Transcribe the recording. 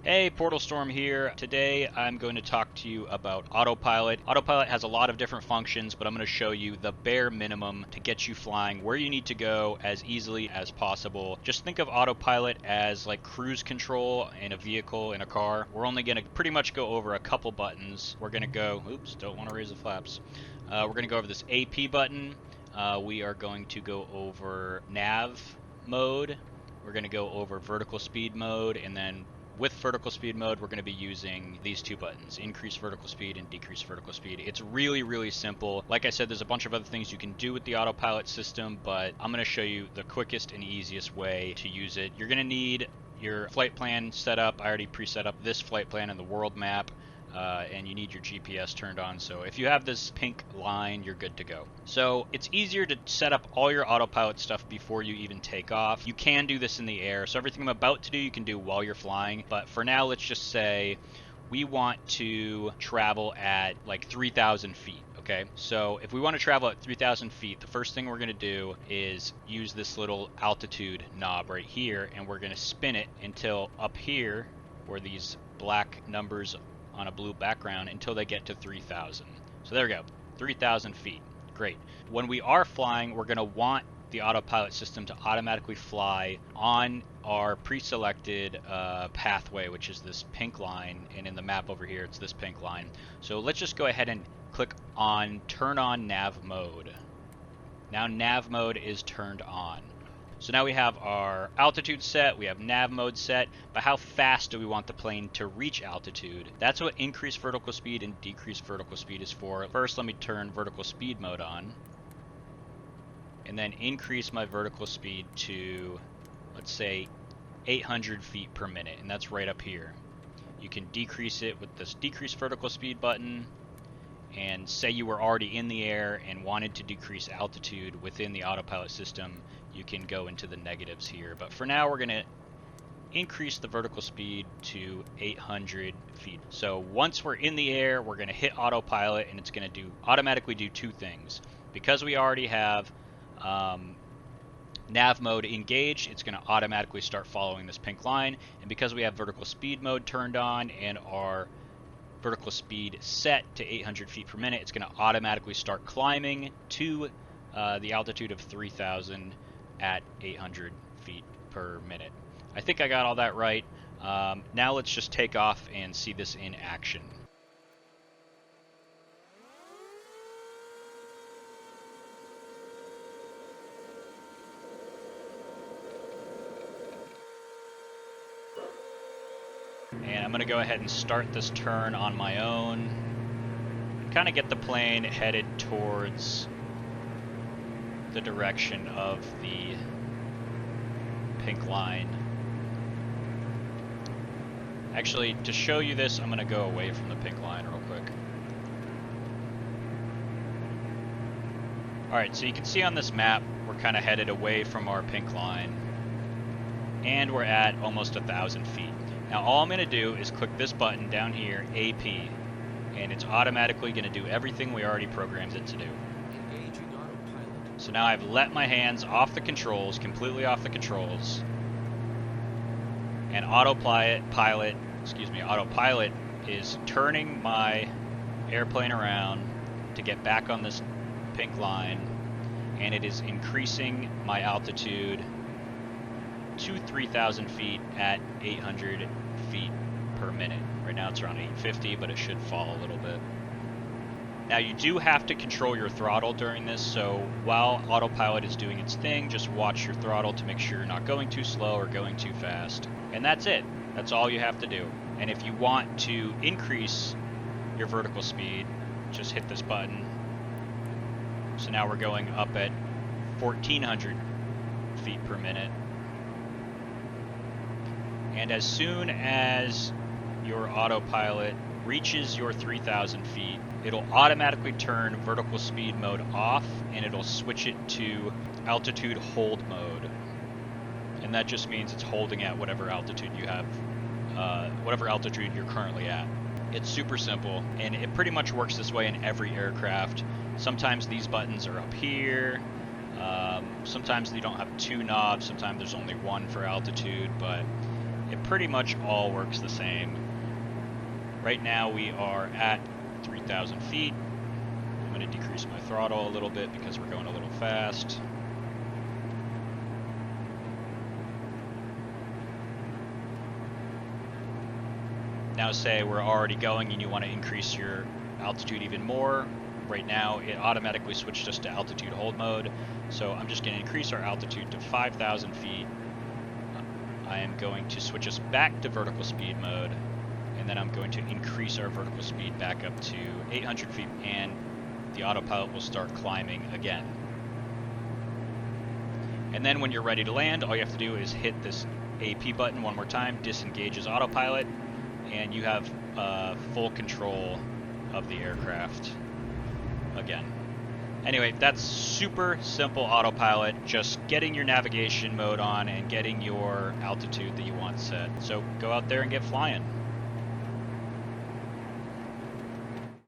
Hey, Portal Storm here. Today I'm going to talk to you about Autopilot. Autopilot has a lot of different functions, but I'm going to show you the bare minimum to get you flying where you need to go as easily as possible. Just think of Autopilot as like cruise control in a vehicle, in a car. We're only going to pretty much go over a couple buttons. We're going to go, oops, don't want to raise the flaps. We're going to go over this AP button. We are going to go over nav mode. We're going to go over vertical speed mode, and then with vertical speed mode, we're going to be using these two buttons, increase vertical speed and decrease vertical speed. It's really, really simple. Like I said, there's a bunch of other things you can do with the autopilot system, but I'm going to show you the quickest and easiest way to use it. You're going to need your flight plan set up. I already pre-set up this flight plan in the world map. And you need your GPS turned on. So if you have this pink line, you're good to go. So it's easier to set up all your autopilot stuff before you even take off. You can do this in the air. So everything I'm about to do, you can do while you're flying. But for now, let's just say we want to travel at like 3,000 feet. Okay, so if we want to travel at 3,000 feet, the first thing we're going to do is use this little altitude knob right here, and we're going to spin it until up here, where these black numbers on a blue background, until they get to 3,000. So there we go, 3,000 feet. Great. When we are flying, we're going to want the autopilot system to automatically fly on our pre-selected pathway, which is this pink line, and in the map over here, it's this pink line. So let's just go ahead and click on turn on nav mode. Now nav mode is turned on. So now we have our altitude set, we have nav mode set, but how fast do we want the plane to reach altitude? That's what increase vertical speed and decrease vertical speed is for. First, let me turn vertical speed mode on, and then increase my vertical speed to, let's say, 800 feet per minute, and that's right up here. You can decrease it with this decrease vertical speed button, and say you were already in the air and wanted to decrease altitude within the autopilot system, you can go into the negatives here. But for now, we're going to increase the vertical speed to 800 feet. So once we're in the air, we're going to hit autopilot, and it's going to automatically do two things. Because we already have nav mode engaged, it's going to automatically start following this pink line. And because we have vertical speed mode turned on and our vertical speed set to 800 feet per minute, it's going to automatically start climbing to the altitude of 3,000 at 800 feet per minute. I think I got all that right. Now let's just take off and see this in action. And I'm going to go ahead and start this turn on my own. Kind of get the plane headed towards the direction of the pink line. Actually, to show you this, I'm going to go away from the pink line real quick. Alright, so you can see on this map, we're kind of headed away from our pink line. And we're at almost 1,000 feet. Now all I'm going to do is click this button down here, AP, and it's automatically going to do everything we already programmed it to do. So now I've let my hands off the controls, completely off the controls, and Autopilot is turning my airplane around to get back on this pink line, and it is increasing my altitude to 3,000 feet at 800 feet per minute. Right now it's around 850, but it should fall a little bit. Now you do have to control your throttle during this, so while Autopilot is doing its thing, just watch your throttle to make sure you're not going too slow or going too fast. And that's it. That's all you have to do. And if you want to increase your vertical speed, just hit this button. So now we're going up at 1,400 feet per minute. And as soon as your autopilot reaches your 3,000 feet, it'll automatically turn vertical speed mode off, and it'll switch it to altitude hold mode. And that just means it's holding at whatever altitude you have, whatever altitude you're currently at. It's super simple, and it pretty much works this way in every aircraft. Sometimes these buttons are up here. Sometimes you don't have two knobs. Sometimes there's only one for altitude, but it pretty much all works the same. Right now we are at 3,000 feet. I'm going to decrease my throttle a little bit because we're going a little fast. Now say we're already going and you want to increase your altitude even more. Right now it automatically switched us to altitude hold mode. So I'm just going to increase our altitude to 5,000 feet. I am going to switch us back to vertical speed mode. And then I'm going to increase our vertical speed back up to 800 feet. And the autopilot will start climbing again. And then when you're ready to land, all you have to do is hit this AP button one more time, disengages autopilot, and you have full control of the aircraft again. Anyway, that's super simple autopilot, just getting your navigation mode on and getting your altitude that you want set. So go out there and get flying.